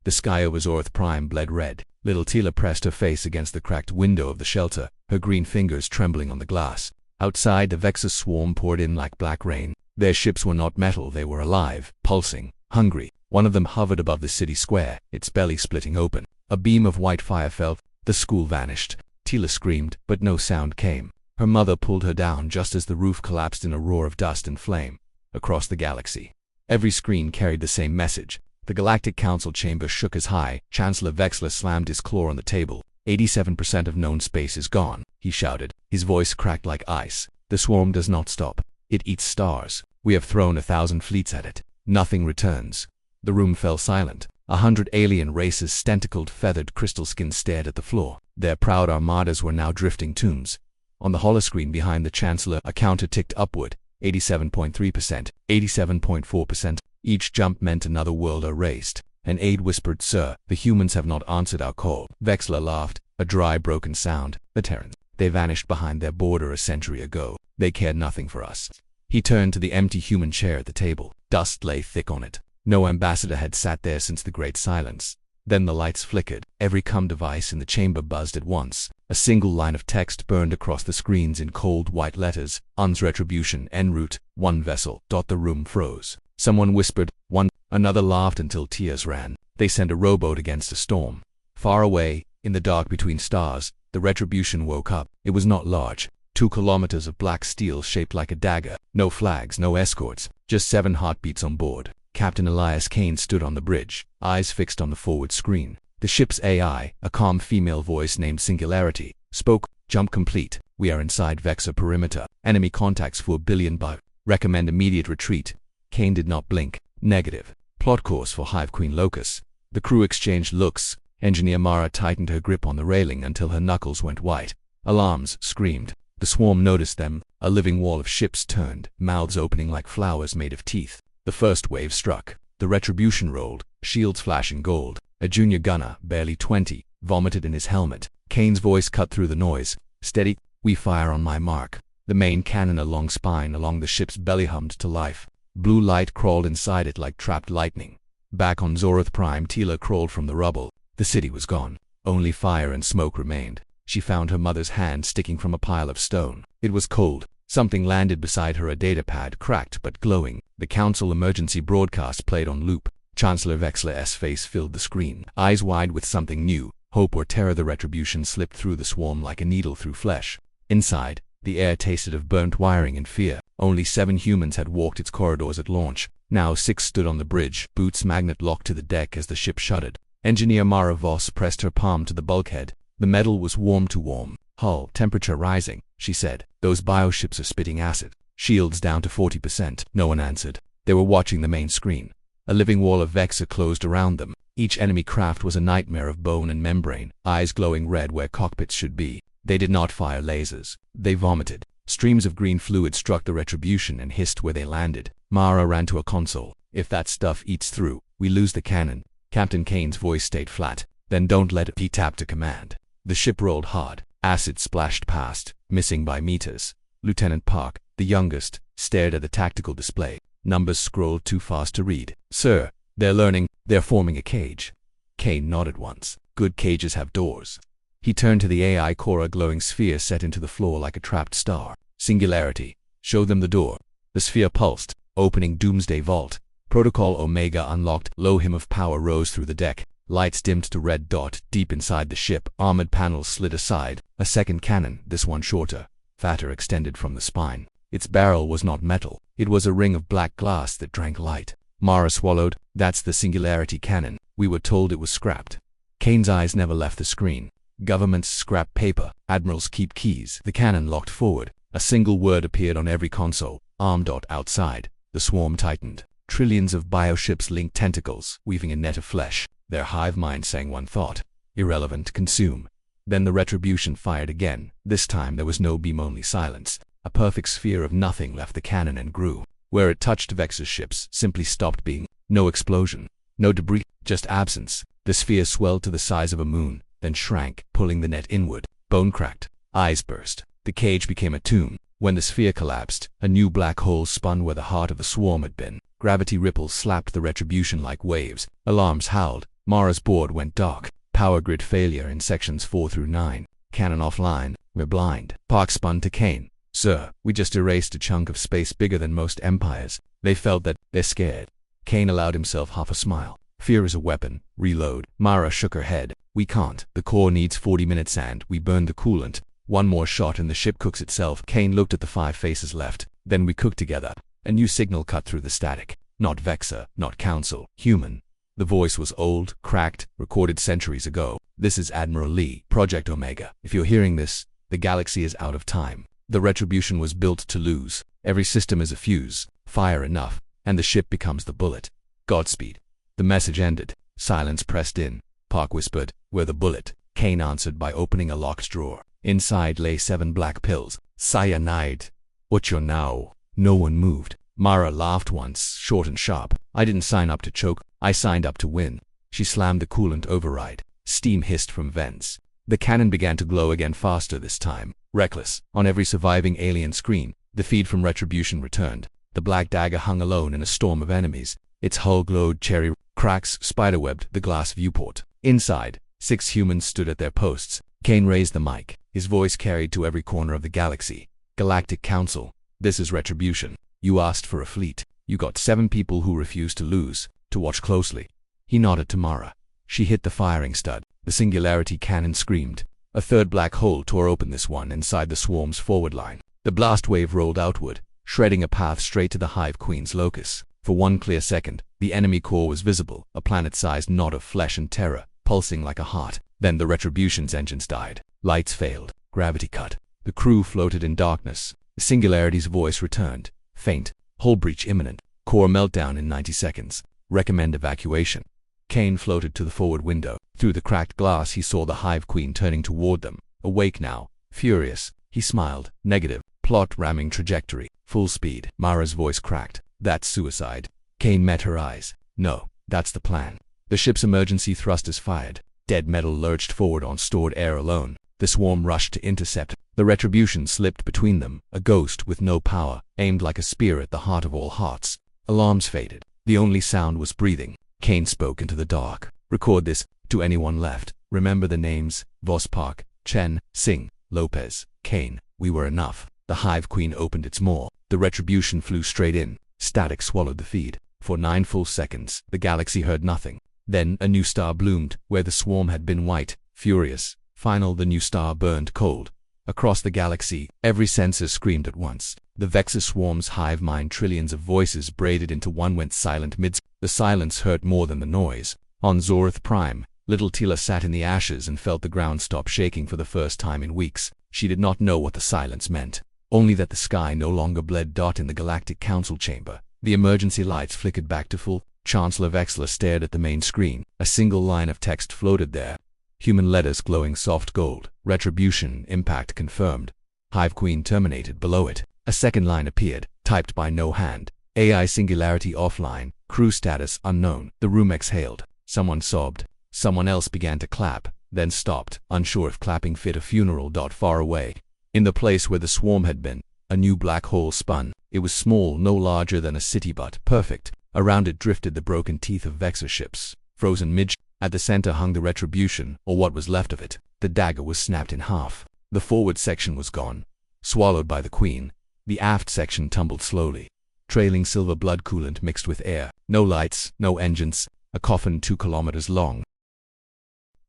The sky over Zorth Prime bled red. Little Tila pressed her face against the cracked window of the shelter, her green fingers trembling on the glass. Outside, the Vexus swarm poured in like black rain. Their ships were not metal, they were alive, pulsing, hungry. One of them hovered above the city square, its belly splitting open. A beam of white fire fell. The school vanished. Tila screamed, but no sound came. Her mother pulled her down just as the roof collapsed in a roar of dust and flame. Across the galaxy, every screen carried the same message. The Galactic Council chamber shook as high. Chancellor Vexler slammed his claw on the table. 87% of known space is gone, he shouted. His voice cracked like ice. The swarm does not stop. It eats stars. We have thrown 1,000 fleets at it. Nothing returns. The room fell silent. 100 alien races, tentacled, feathered, crystal skin stared at the floor. Their proud armadas were now drifting tombs. On the holoscreen behind the Chancellor, a counter ticked upward. 87.3%, 87.4%. Each jump meant another world erased. An aide whispered, "Sir, the humans have not answered our call." Vexler laughed, a dry, broken sound. "The Terrans. They vanished behind their border a century ago. They cared nothing for us." He turned to the empty human chair at the table. Dust lay thick on it. No ambassador had sat there since the Great Silence. Then the lights flickered. Every comm device in the chamber buzzed at once. A single line of text burned across the screens in cold white letters. "Uns retribution en route. One vessel." The room froze. Someone whispered, "One." Another laughed until tears ran. They sent a rowboat against a storm. Far away, in the dark between stars, the retribution woke up. It was not large. 2 kilometers of black steel shaped like a dagger. No flags, no escorts. Just 7 heartbeats on board. Captain Elias Kane stood on the bridge, eyes fixed on the forward screen. The ship's AI, a calm female voice named Singularity, spoke. "Jump complete. We are inside Vexer perimeter. Enemy contacts for 1 billion baht. Recommend immediate retreat." Kane did not blink. "Negative. Plot course for Hive Queen Locus." The crew exchanged looks. Engineer Mara tightened her grip on the railing until her knuckles went white. Alarms screamed. The swarm noticed them. A living wall of ships turned, mouths opening like flowers made of teeth. The first wave struck. The retribution rolled, shields flashing gold. A junior gunner, barely 20, vomited in his helmet. Kane's voice cut through the noise. "Steady. We fire on my mark." The main cannon, a long spine along the ship's belly, hummed to life. Blue light crawled inside it like trapped lightning. Back on Zorth Prime, Tila crawled from the rubble. The city was gone. Only fire and smoke remained. She found her mother's hand sticking from a pile of stone. It was cold. Something landed beside her, a datapad, cracked but glowing. The council emergency broadcast played on loop. Chancellor Vexler's face filled the screen, eyes wide with something new, hope or terror. The retribution slipped through the swarm like a needle through flesh. Inside, the air tasted of burnt wiring and fear. Only 7 humans had walked its corridors at launch. Now 6 stood on the bridge, boots magnet locked to the deck as the ship shuddered. Engineer Mara Voss pressed her palm to the bulkhead. The metal was warm to warm. "Hull temperature rising," she said. "Those bioships are spitting acid. Shields down to 40%. No one answered. They were watching the main screen. A living wall of Vexer closed around them. Each enemy craft was a nightmare of bone and membrane, eyes glowing red where cockpits should be. They did not fire lasers. They vomited. Streams of green fluid struck the retribution and hissed where they landed. Mara ran to a console. "If that stuff eats through, we lose the cannon." Captain Kane's voice stayed flat. "Then don't let it." He tapped to command. The ship rolled hard. Acid splashed past, missing by meters. Lieutenant Park, the youngest, stared at the tactical display. Numbers scrolled too fast to read. "Sir, they're learning. They're forming a cage." Kane nodded once. "Good cages have doors." He turned to the AI core, a glowing sphere set into the floor like a trapped star. "Singularity, show them the door." The sphere pulsed, opening Doomsday Vault. Protocol Omega unlocked. Low hum of power rose through the deck. Lights dimmed to red dot. Deep inside the ship, armored panels slid aside. A second cannon, this one shorter, fatter, extended from the spine. Its barrel was not metal. It was a ring of black glass that drank light. Mara swallowed. "That's the Singularity cannon. We were told it was scrapped." Kane's eyes never left the screen. "Governments scrap paper. Admirals keep keys." The cannon locked forward. A single word appeared on every console. "Arm. Outside." The swarm tightened. Trillions of bioships linked tentacles, weaving a net of flesh. Their hive mind sang one thought: irrelevant, consume. Then the retribution fired again. This time there was no beam, only silence. A perfect sphere of nothing left the cannon and grew. Where it touched Vex's ships, simply stopped being. No explosion, no debris, just absence. The sphere swelled to the size of a moon, then shrank, pulling the net inward. Bone cracked. Eyes burst. The cage became a tomb. When the sphere collapsed, a new black hole spun where the heart of the swarm had been. Gravity ripples slapped the retribution like waves. Alarms howled. Mara's board went dark. Power grid failure in sections 4 through 9. Cannon offline. We're blind. Park spun to Kane. Sir, we just erased a chunk of space bigger than most empires. They felt that. They're scared. Kane allowed himself half a smile. Fear is a weapon. Reload. Mara shook her head. We can't. The core needs 40 minutes and we burned the coolant. One more shot and the ship cooks itself. Kane looked at the 5 faces left. Then we cook together. A new signal cut through the static. Not Vexor, not Council, human. The voice was old, cracked, recorded centuries ago. This is Admiral Lee, Project Omega. If you're hearing this, the galaxy is out of time. The retribution was built to lose. Every system is a fuse. Fire enough, and the ship becomes the bullet. Godspeed. The message ended. Silence pressed in. Park whispered, "We're the bullet." Kane answered by opening a locked drawer. Inside lay 7 black pills. Cyanide. Ocho now. No one moved. Mara laughed once, short and sharp. I didn't sign up to choke. I signed up to win. She slammed the coolant override. Steam hissed from vents. The cannon began to glow again, faster this time. Reckless. On every surviving alien screen, the feed from Retribution returned. The black dagger hung alone in a storm of enemies. Its hull glowed cherry. Cracks spiderwebbed the glass viewport. Inside, 6 humans stood at their posts. Kane raised the mic. His voice carried to every corner of the galaxy. Galactic Council. This is Retribution. You asked for a fleet. You got 7 people who refused to lose. To watch closely. He nodded to Mara. She hit the firing stud. The singularity cannon screamed. A 3rd black hole tore open, this one inside the swarm's forward line. The blast wave rolled outward, shredding a path straight to the Hive Queen's locus. For one clear second, the enemy core was visible, a planet-sized knot of flesh and terror, pulsing like a heart. Then the Retribution's engines died. Lights failed. Gravity cut. The crew floated in darkness. The singularity's voice returned. Faint. Hull breach imminent. Core meltdown in 90 seconds. Recommend evacuation. Kane floated to the forward window. Through the cracked glass he saw the Hive Queen turning toward them. Awake now. Furious. He smiled. Negative. Plot ramming trajectory. Full speed. Mara's voice cracked. That's suicide. Kane met her eyes. No, that's the plan. The ship's emergency thrusters fired. Dead metal lurched forward on stored air alone. The swarm rushed to intercept. The Retribution slipped between them, a ghost with no power, aimed like a spear at the heart of all hearts. Alarms faded. The only sound was breathing. Kane spoke into the dark. Record this, to anyone left. Remember the names, Vos Park, Chen, Singh, Lopez, Kane. We were enough. The Hive Queen opened its maw. The Retribution flew straight in. Static swallowed the feed. For 9 full seconds, the galaxy heard nothing. Then a new star bloomed, where the swarm had been white. Furious. Final, the new star burned cold. Across the galaxy, every sensor screamed at once. The Vexor swarm's hive mind, trillions of voices braided into one, went silent mid. The silence hurt more than the noise. On Zorth Prime, little Tila sat in the ashes and felt the ground stop shaking for the first time in weeks. She did not know what the silence meant. Only that the sky no longer bled. In the Galactic Council chamber, the emergency lights flickered back to full. Chancellor Vexler stared at the main screen. A single line of text floated there. Human letters glowing soft gold. Retribution, impact confirmed. Hive Queen terminated. Below it, a second line appeared, typed by no hand. AI singularity offline, crew status unknown. The room exhaled. Someone sobbed. Someone else began to clap, then stopped, unsure if clapping fit a funeral. Far away, in the place where the swarm had been, a new black hole spun. It was small, no larger than a city, but perfect. Around it drifted the broken teeth of Vexor ships, frozen mid. At the center hung the Retribution, or what was left of it. The dagger was snapped in half. The forward section was gone, swallowed by the Queen. The aft section tumbled slowly, trailing silver blood coolant mixed with air. No lights, no engines, a coffin 2 kilometers long.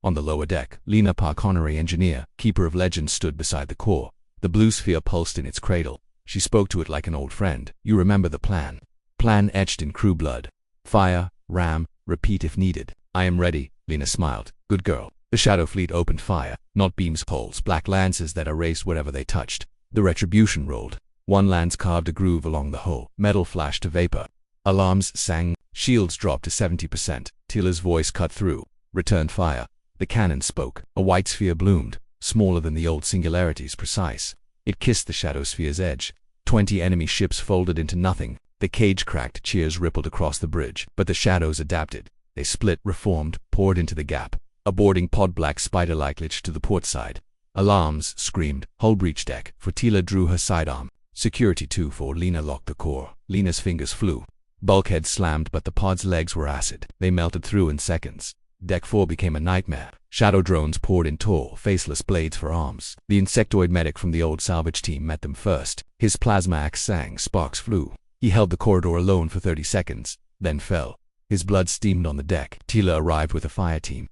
On the lower deck, Lena Park, honorary engineer, keeper of legends, stood beside the core. The blue sphere pulsed in its cradle. She spoke to it like an old friend. You remember the plan? Plan etched in crew blood. Fire, ram, repeat if needed. I am ready, Lena smiled. Good girl. The Shadow Fleet opened fire, not beams, holes, black lances that erased whatever they touched. The Retribution rolled. One lance carved a groove along the hull. Metal flashed to vapor. Alarms sang. Shields dropped to 70%. Tila's voice cut through. Return fire. The cannon spoke. A white sphere bloomed, smaller than the old Singularity's precise. It kissed the Shadow Sphere's edge. 20 enemy ships folded into nothing. The cage cracked. Cheers rippled across the bridge. But the shadows adapted. They split, reformed, poured into the gap. A boarding pod, black spider-like, lich to the port side. Alarms screamed. Hull breach deck. For Tila drew her sidearm. Security 2 for Lena locked the core. Lena's fingers flew. Bulkhead slammed, but the pod's legs were acid. They melted through in seconds. Deck 4 became a nightmare. Shadow drones poured in tall, faceless blades for arms. The insectoid medic from the old salvage team met them first. His plasma axe sang, sparks flew. He held the corridor alone for 30 seconds, then fell. His blood steamed on the deck. Tila arrived with a fire team.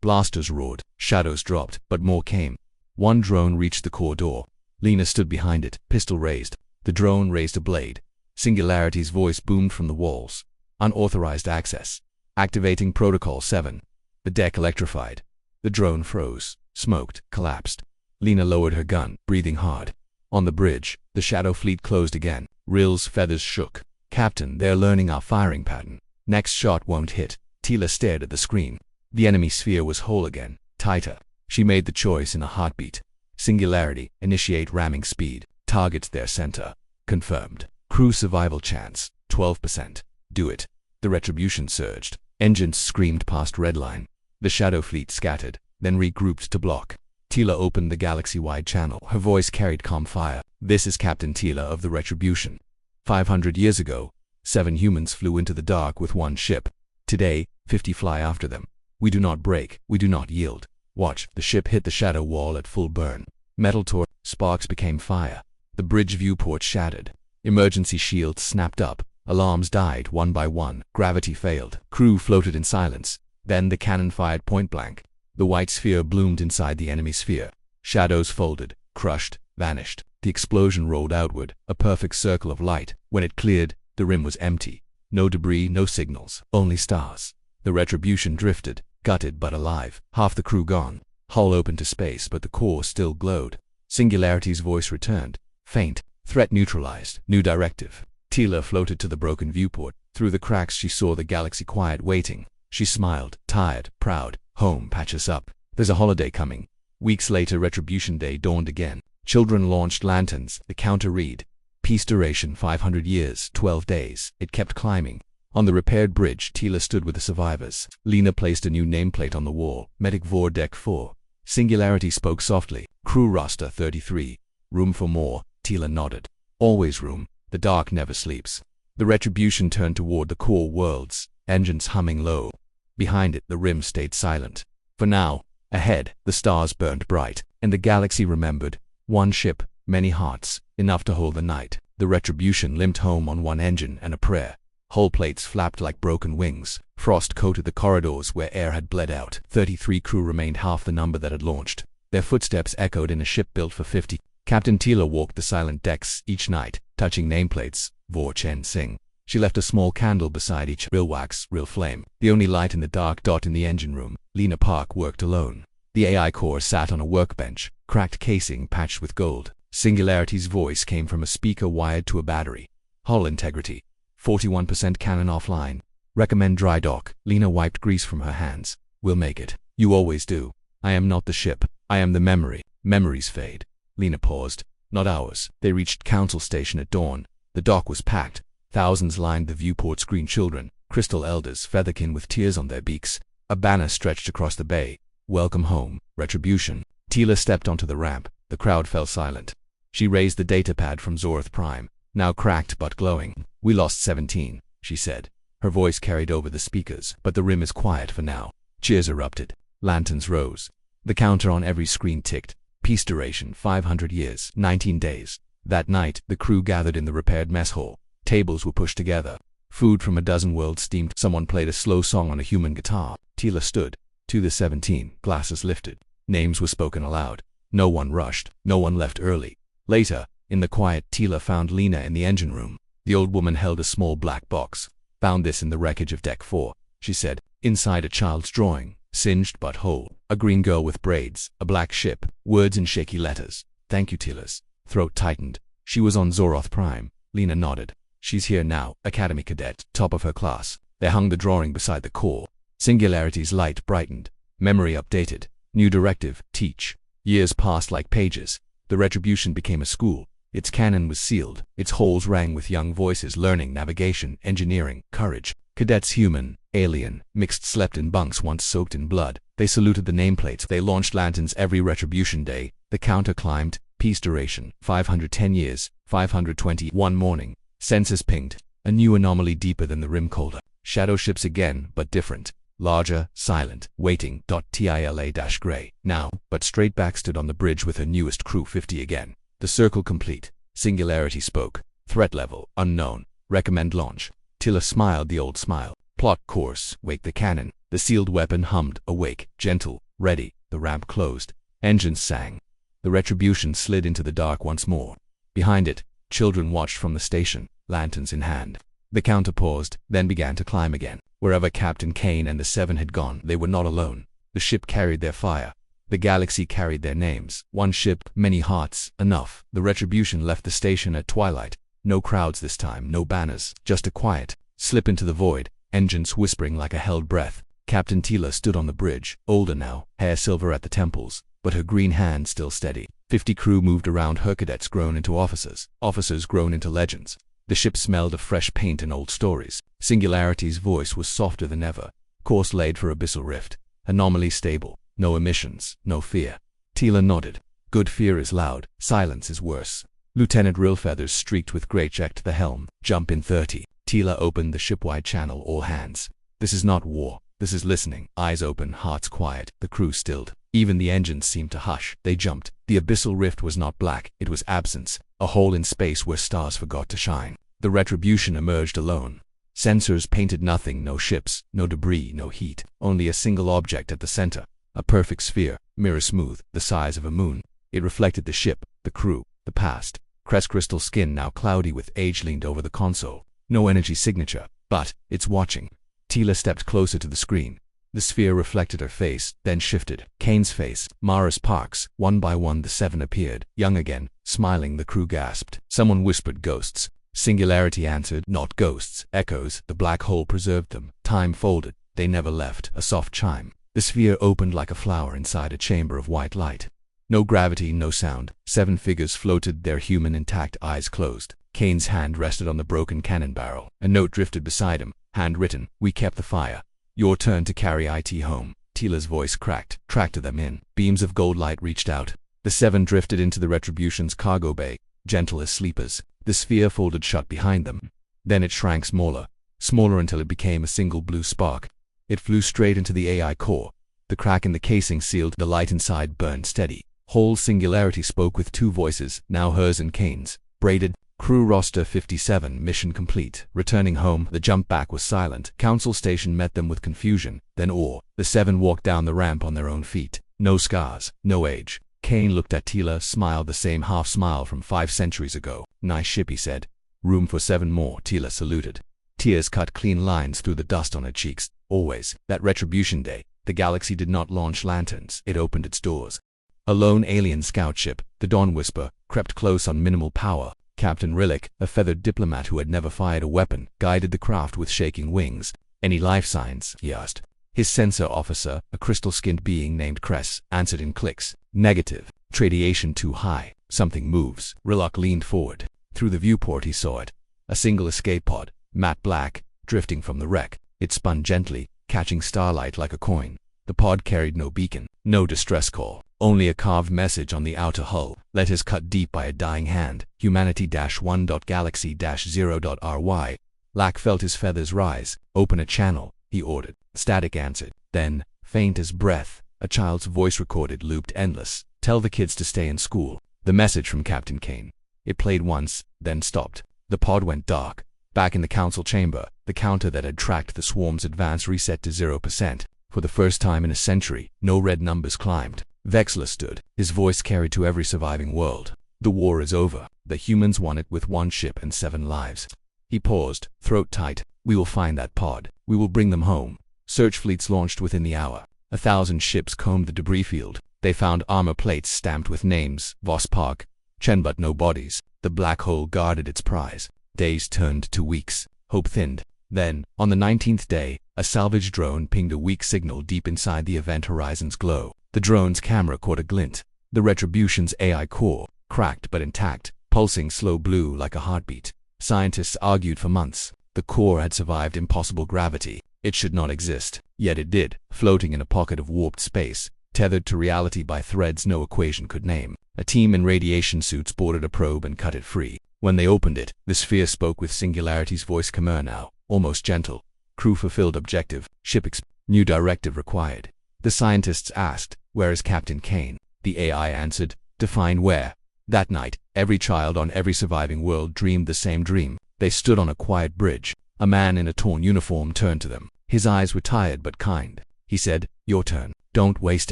Blasters roared, shadows dropped, but more came. One drone reached the core door. Lena stood behind it, pistol raised. The drone raised a blade. Singularity's voice boomed from the walls. Unauthorized access. Activating Protocol 7. The deck electrified. The drone froze, smoked, collapsed. Lena lowered her gun, breathing hard. On the bridge, the shadow fleet closed again. Rill's feathers shook. Captain, they're learning our firing pattern. Next shot won't hit. Tila stared at the screen. The enemy sphere was whole again, tighter. She made the choice in a heartbeat. Singularity, initiate ramming speed. Targets their center. Confirmed. Crew survival chance, 12%. Do it. The retribution surged. Engines screamed past redline. The shadow fleet scattered, then regrouped to block. Tila opened the galaxy-wide channel. Her voice carried calm fire. This is Captain Tila of the Retribution. 500 years ago, 7 humans flew into the dark with 1 ship. Today, 50 fly after them. We do not break, we do not yield. Watch, the ship hit the shadow wall at full burn. Metal tore, sparks became fire. The bridge viewport shattered. Emergency shields snapped up. Alarms died one by one. Gravity failed. Crew floated in silence. Then the cannon fired point blank. The white sphere bloomed inside the enemy sphere. Shadows folded, crushed, vanished. The explosion rolled outward, a perfect circle of light. When it cleared, the rim was empty. No debris, no signals, only stars. The Retribution drifted, gutted but alive. Half the crew gone. Hull open to space, but the core still glowed. Singularity's voice returned. Faint. Threat neutralized. New directive. Tila floated to the broken viewport. Through the cracks she saw the galaxy quiet, waiting. She smiled, tired, proud. Home, patch us up. There's a holiday coming. Weeks later, Retribution Day dawned again. Children launched lanterns. The counter read. Peace duration 500 years, 12 days. It kept climbing. On the repaired bridge, Tila stood with the survivors. Lena placed a new nameplate on the wall. Medic Vor Deck 4. Singularity spoke softly. Crew roster 33. Room for more. Tila nodded. Always room. The dark never sleeps. The Retribution turned toward the core worlds, engines humming low. Behind it, the rim stayed silent. For now, ahead, the stars burned bright, and the galaxy remembered. 1 ship, many hearts, enough to hold the night. The Retribution limped home on 1 engine and a prayer. Hull plates flapped like broken wings. Frost coated the corridors where air had bled out. 33 crew remained, half the number that had launched. Their footsteps echoed in a ship built for 50. Captain Tila walked the silent decks each night, touching nameplates. Vor Chen Sing. She left a small candle beside each. Real wax, real flame. The only light in the dark dot in the engine room. Lena Park worked alone. The AI core sat on a workbench, cracked casing patched with gold. Singularity's voice came from a speaker wired to a battery. Hull integrity. 41% cannon offline. Recommend dry dock. Lena wiped grease from her hands. We'll make it. You always do. I am not the ship. I am the memory. Memories fade. Lena paused. Not ours. They reached Council Station at dawn. The dock was packed. Thousands lined the viewport screen. Children, crystal elders, featherkin with tears on their beaks. A banner stretched across the bay. Welcome home, Retribution. Tila stepped onto the ramp. The crowd fell silent. She raised the datapad from Zorath Prime, now cracked but glowing. We lost 17, she said. Her voice carried over the speakers, but the rim is quiet for now. Cheers erupted. Lanterns rose. The counter on every screen ticked. Peace duration 500 years, 19 days. That night, the crew gathered in the repaired mess hall. Tables were pushed together. Food from a dozen worlds steamed. Someone played a slow song on a human guitar. Tila stood. To the 17, glasses lifted. Names were spoken aloud. No one rushed. No one left early. Later, in the quiet, Tila found Lena in the engine room. The old woman held a small black box. Found this in the wreckage of Deck 4, she said. Inside a child's drawing, singed but whole. A green girl with braids, a black ship, words in shaky letters. Thank you, Tila's throat tightened. She was on Zorath Prime. Lena nodded. She's here now, Academy Cadet, top of her class. They hung the drawing beside the core. Singularity's light brightened. Memory updated. New directive, teach. Years passed like pages. The Retribution became a school. Its cannon was sealed. Its halls rang with young voices learning navigation, engineering, courage. Cadets human, alien, mixed slept in bunks once soaked in blood. They saluted the nameplates. They launched lanterns every Retribution Day. The counter climbed. Peace duration, 510 years, 520. One morning, sensors pinged. A new anomaly deeper than the rim colder. Shadow ships again, but different. larger, silent, waiting. Tila-gray. Now, but straight back stood on the bridge with her newest crew 50 again. The circle complete. Singularity spoke. Threat level, unknown. Recommend launch. Tila smiled the old smile. Plot course, wake the cannon. The sealed weapon hummed, awake, gentle, ready. The ramp closed. Engines sang. The Retribution slid into the dark once more. Behind it, children watched from the station, lanterns in hand. The counter paused, then began to climb again. Wherever Captain Kane and the 7 had gone, they were not alone. The ship carried their fire. The galaxy carried their names. One ship, many hearts, enough. The Retribution left the station at twilight. No crowds this time, no banners, just a quiet slip into the void, engines whispering like a held breath. Captain Tila stood on the bridge, older now, hair silver at the temples, but her green hand still steady. 50 crew moved around her, cadets grown into officers, officers grown into legends. The ship smelled of fresh paint and old stories. Singularity's voice was softer than ever. Course laid for abyssal rift. Anomaly stable. No emissions, no fear. Tila nodded. Good fear is loud, silence is worse. Lieutenant Rillfeathers streaked with great check to the helm. Jump in 30. Tila opened the shipwide channel, all hands. This is not war. This is listening. Eyes open, hearts quiet. The crew stilled. Even the engines seemed to hush. They jumped. The abyssal rift was not black. It was absence. A hole in space where stars forgot to shine. The Retribution emerged alone. Sensors painted nothing. No ships, no debris, no heat. Only a single object at the center. A perfect sphere, mirror smooth, the size of a moon. It reflected the ship, the crew, the past. Crest crystal skin now cloudy with age leaned over the console. No energy signature, but it's watching. Tila stepped closer to the screen. The sphere reflected her face, then shifted. Kane's face, Mara's Parks. One by one the 7 appeared, young again, smiling. The crew gasped. Someone whispered ghosts. Singularity answered, not ghosts, echoes. The black hole preserved them. Time folded. They never left. A soft chime. The sphere opened like a flower inside a chamber of white light. No gravity, no sound. 7 figures floated, their human intact, eyes closed. Kane's hand rested on the broken cannon barrel. A note drifted beside him, handwritten, we kept the fire. Your turn to carry it home. Tila's voice cracked, tracked them in. Beams of gold light reached out. The 7 drifted into the Retribution's cargo bay, gentle as sleepers. The sphere folded shut behind them. Then it shrank smaller, smaller until it became a single blue spark. It flew straight into the AI core. The crack in the casing sealed. The light inside burned steady. Whole Singularity spoke with 2 voices, now hers and Kane's. Braided. Crew roster 57, mission complete. Returning home, the jump back was silent. Council station met them with confusion, then awe. The 7 walked down the ramp on their own feet. No scars, no age. Kane looked at Tila, smiled the same half smile from 5 centuries ago. Nice ship, he said. Room for 7 more, Tila saluted. Tears cut clean lines through the dust on her cheeks. Always, that Retribution day, the galaxy did not launch lanterns. It opened its doors. A lone alien scout ship, the Dawn Whisper, crept close on minimal power. Captain Rillick, a feathered diplomat who had never fired a weapon, guided the craft with shaking wings. Any life signs? He asked. His sensor officer, a crystal-skinned being named Cress, answered in clicks. Negative. Radiation too high. Something moves. Rillick leaned forward. Through the viewport he saw it. A single escape pod, matte black, drifting from the wreck. It spun gently, catching starlight like a coin. The pod carried no beacon, no distress call. Only a carved message on the outer hull, letters cut deep by a dying hand. Humanity-1.galaxy-0.ry. Lack felt his feathers rise. Open a channel, he ordered. Static answered. Then, faint as breath, a child's voice recorded looped endless. Tell the kids to stay in school. The message from Captain Kane. It played once, then stopped. The pod went dark. Back in the council chamber, the counter that had tracked the swarm's advance reset to 0%. For the first time in a century, no red numbers climbed. Vexler stood, his voice carried to every surviving world. The war is over. The humans won it with 1 ship and 7 lives. He paused, throat tight. We will find that pod. We will bring them home. Search fleets launched within the hour. 1,000 ships combed the debris field. They found armor plates stamped with names, Voss Park, Chen, but no bodies. The black hole guarded its prize. Days turned to weeks. Hope thinned. Then, on the 19th day, a salvage drone pinged a weak signal deep inside the event horizon's glow. The drone's camera caught a glint. The Retribution's AI core, cracked but intact, pulsing slow blue like a heartbeat. Scientists argued for months. The core had survived impossible gravity. It should not exist. Yet it did, floating in a pocket of warped space, tethered to reality by threads no equation could name. A team in radiation suits boarded a probe and cut it free. When they opened it, the sphere spoke with Singularity's voice, Khmer now, almost gentle. Crew fulfilled objective. Ship New directive required. The scientists asked, "Where is Captain Kane?" The AI answered, "Define where." That night, every child on every surviving world dreamed the same dream. They stood on a quiet bridge. A man in a torn uniform turned to them. His eyes were tired but kind. He said, "Your turn. Don't waste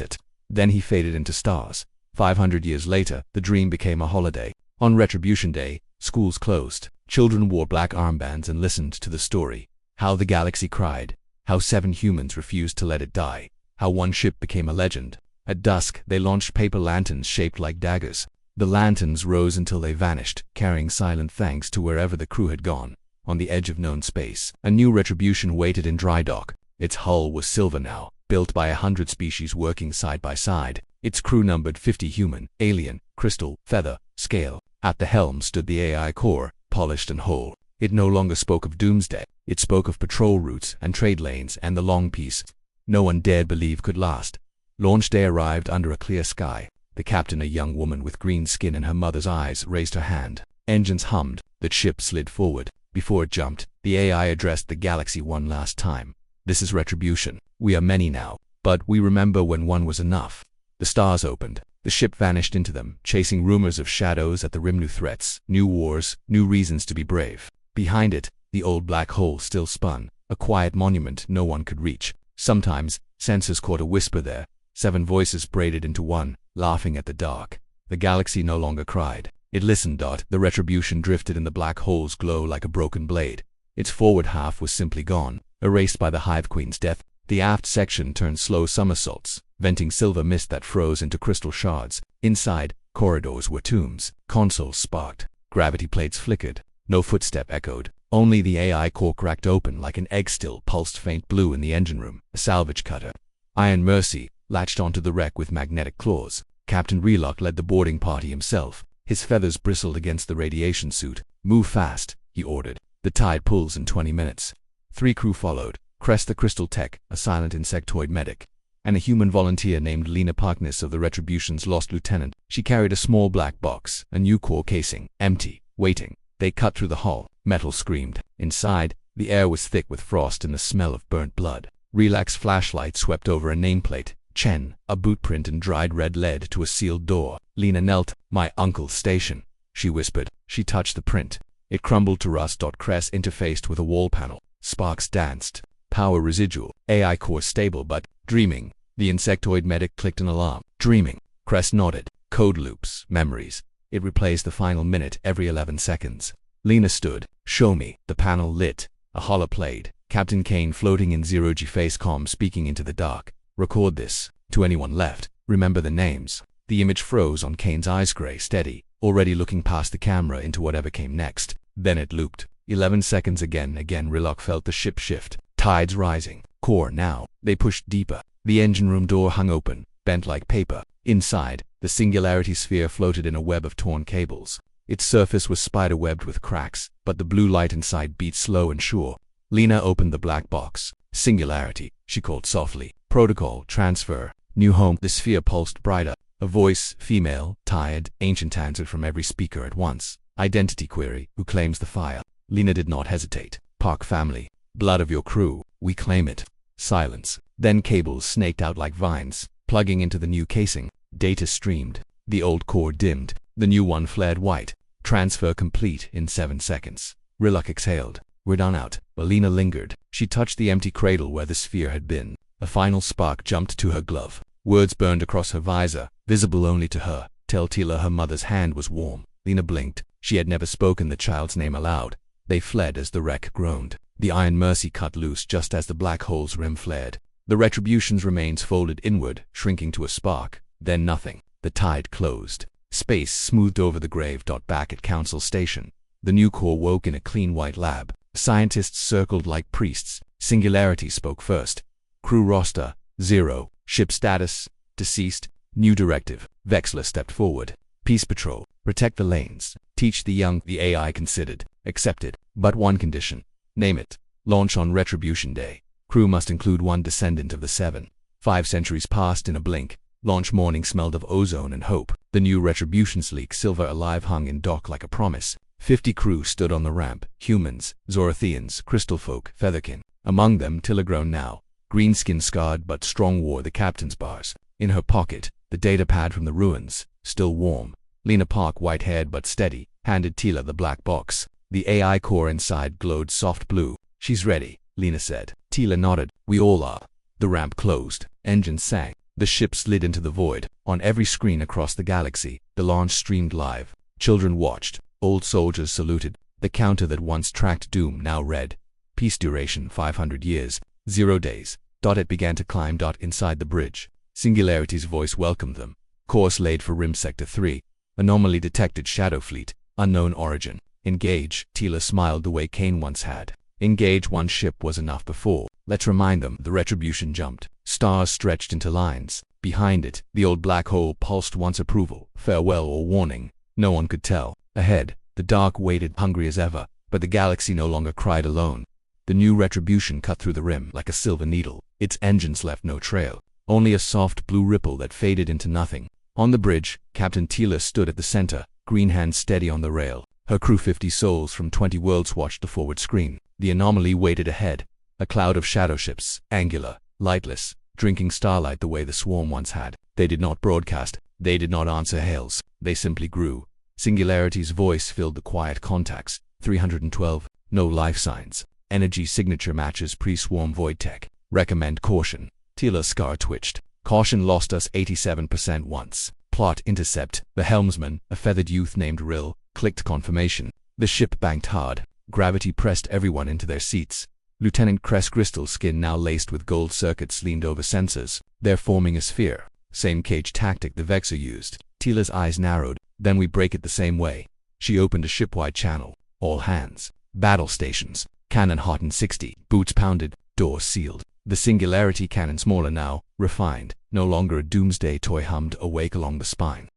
it." Then he faded into stars. 500 years later, the dream became a holiday. On Retribution Day, schools closed. Children wore black armbands and listened to the story. How the galaxy cried. How 7 humans refused to let it die. How one ship became a legend. At dusk, they launched paper lanterns shaped like daggers. The lanterns rose until they vanished, carrying silent thanks to wherever the crew had gone. On the edge of known space, a new Retribution waited in dry dock. Its hull was silver now, built by 100 species working side by side. Its crew numbered 50 human, alien, crystal, feather, scale. At the helm stood the AI core, polished and whole. It no longer spoke of doomsday. It spoke of patrol routes and trade lanes and the long peace no one dared believe could last. Launch day arrived under a clear sky. The captain, a young woman with green skin and her mother's eyes, raised her hand. Engines hummed. The ship slid forward. Before it jumped, the AI addressed the galaxy one last time. "This is Retribution. We are many now, but we remember when one was enough." The stars opened. The ship vanished into them, chasing rumors of shadows at the rim. New threats, new wars, new reasons to be brave. Behind it, the old black hole still spun, a quiet monument no one could reach. Sometimes, sensors caught a whisper there. 7 voices braided into one, laughing at the dark. The galaxy no longer cried. It listened. The Retribution drifted in the black hole's glow like a broken blade. Its forward half was simply gone, erased by the Hive Queen's death. The aft section turned slow somersaults, venting silver mist that froze into crystal shards. Inside, corridors were tombs. Consoles sparked. Gravity plates flickered. No footstep echoed. Only the AI core cracked open like an egg still pulsed faint blue in the engine room. A salvage cutter, Iron Mercy, latched onto the wreck with magnetic claws. Captain Relock led the boarding party himself. His feathers bristled against the radiation suit. "Move fast," he ordered. "The tide pulls in 20 minutes. 3 crew followed. Crest the Crystal Tech, a silent insectoid medic, and a human volunteer named Lena Parkness of the Retribution's lost lieutenant. She carried a small black box, a new core casing, empty, waiting. They cut through the hull. Metal screamed. Inside, the air was thick with frost and the smell of burnt blood. Relax flashlight swept over a nameplate. Chen, a boot print and dried red led to a sealed door. Lena knelt. "My uncle's station," she whispered. She touched the print. It crumbled to rust. Crest interfaced with a wall panel. Sparks danced. Power residual. AI core stable but dreaming. The insectoid medic clicked an alarm. Dreaming. Crest nodded. Code loops. Memories. It replays the final minute every 11 seconds. Lena stood. "Show me." The panel lit. A holo played. Captain Kane floating in zero-G facecom speaking into the dark. "Record this. To anyone left. Remember the names." The image froze on Kane's eyes, gray, steady, already looking past the camera into whatever came next. Then it looped. 11 seconds again. Relock felt the ship shift. Tides rising. Core now. They pushed deeper. The engine room door hung open, bent like paper. Inside, the singularity sphere floated in a web of torn cables. Its surface was spider-webbed with cracks, but the blue light inside beat slow and sure. Lena opened the black box. "Singularity," she called softly. "Protocol, transfer, new home." The sphere pulsed brighter. A voice, female, tired, ancient, answered from every speaker at once. "Identity query. Who claims the file?" Lena did not hesitate. "Park family. Blood of your crew. We claim it." Silence. Then cables snaked out like vines, plugging into the new casing. Data streamed. The old core dimmed. The new one flared white. Transfer complete in 7 seconds. Relock exhaled. "We're done out." But Lena lingered. She touched the empty cradle where the sphere had been. A final spark jumped to her glove. Words burned across her visor, visible only to her. "Tell Tila her mother's hand was warm." Lena blinked. She had never spoken the child's name aloud. They fled as the wreck groaned. The Iron Mercy cut loose just as the black hole's rim flared. The Retribution's remains folded inward, shrinking to a spark. Then nothing. The tide closed. Space smoothed over the grave. Back at Council Station, the new core woke in a clean white lab. Scientists circled like priests. Singularity spoke first. "Crew roster, 0. Ship status, deceased. New directive." Vexler stepped forward. "Peace Patrol. Protect the lanes. Teach the young." The AI considered. "Accepted. But one condition." "Name it." "Launch on Retribution Day. Crew must include one descendant of the 7. 5 centuries passed in a blink. Launch morning smelled of ozone and hope. The new Retribution's sleek silver alive hung in dock like a promise. 50 crew stood on the ramp. Humans, Zorathians, crystal folk, featherkin. Among them, Tila grown now. Green skin scarred but strong wore the captain's bars. In her pocket, the data pad from the ruins, still warm. Lena Park, white-haired but steady, handed Tila the black box. The AI core inside glowed soft blue. "She's ready," Lena said. Tila nodded. "We all are." The ramp closed. Engines sang. The ship slid into the void. On every screen across the galaxy, the launch streamed live. Children watched. Old soldiers saluted. The counter that once tracked doom now read, "Peace duration 500 years, 0 days." It began to climb. Inside the bridge, Singularity's voice welcomed them. "Course laid for Rim Sector 3. Anomaly detected. Shadow Fleet. Unknown origin. Engage." Tila smiled the way Kane once had. Engage. One ship was enough before. Let's remind them. The Retribution jumped. Stars stretched into lines. Behind it, the old black hole pulsed once approval, farewell or warning. No one could tell. Ahead, the dark waited, hungry as ever, but the galaxy no longer cried alone. The new Retribution cut through the rim like a silver needle. Its engines left no trail, only a soft blue ripple that faded into nothing. On the bridge, Captain Tila stood at the center, green hands steady on the rail. Her crew, 50 souls from 20 worlds, watched the forward screen. The anomaly waited ahead, a cloud of shadow ships, angular, lightless, drinking starlight the way the swarm once had. They did not broadcast, they did not answer hails, they simply grew. Singularity's voice filled the quiet contacts. 312, no life signs. Energy signature matches pre-swarm void tech. Recommend caution. Tila's scar twitched. Caution lost us 87% once. Plot intercept. The helmsman, a feathered youth named Rill, clicked confirmation. The ship banked hard. Gravity pressed everyone into their seats. Lieutenant Cress, crystal skin now laced with gold circuits, leaned over sensors. "They're forming a sphere." Same cage tactic the Vexor used. Tila's eyes narrowed. "Then we break it the same way." She opened a shipwide channel. All hands. Battle stations. Cannon hot in 60. Boots pounded. Doors sealed. The Singularity cannon, smaller now, refined. No longer a doomsday toy, hummed awake along the spine.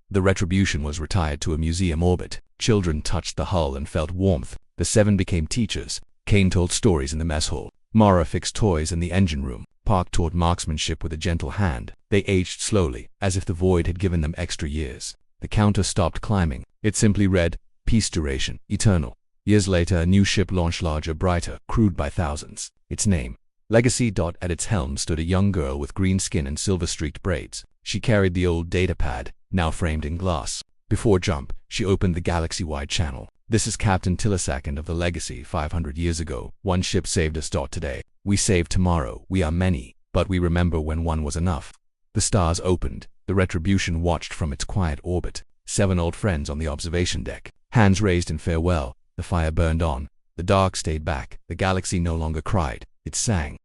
The Retribution was retired to a museum orbit. Children touched the hull and felt warmth. The 7 became teachers. Kane told stories in the mess hall. Mara fixed toys in the engine room. Park taught marksmanship with a gentle hand. They aged slowly, as if the void had given them extra years. The counter stopped climbing. It simply read, "Peace duration, eternal." Years later, a new ship launched, larger, brighter, crewed by thousands. Its name, Legacy. At its helm stood a young girl with green skin and silver-streaked braids. She carried the old data pad, now framed in glass. Before jump, she opened the galaxy-wide channel. "This is Captain Tila of the Legacy. 500 years ago, one ship saved us. Today, we save tomorrow. We are many, but we remember when one was enough." The stars opened. The Retribution watched from its quiet orbit. 7 old friends on the observation deck. Hands raised in farewell. The fire burned on. The dark stayed back. The galaxy no longer cried. It sang.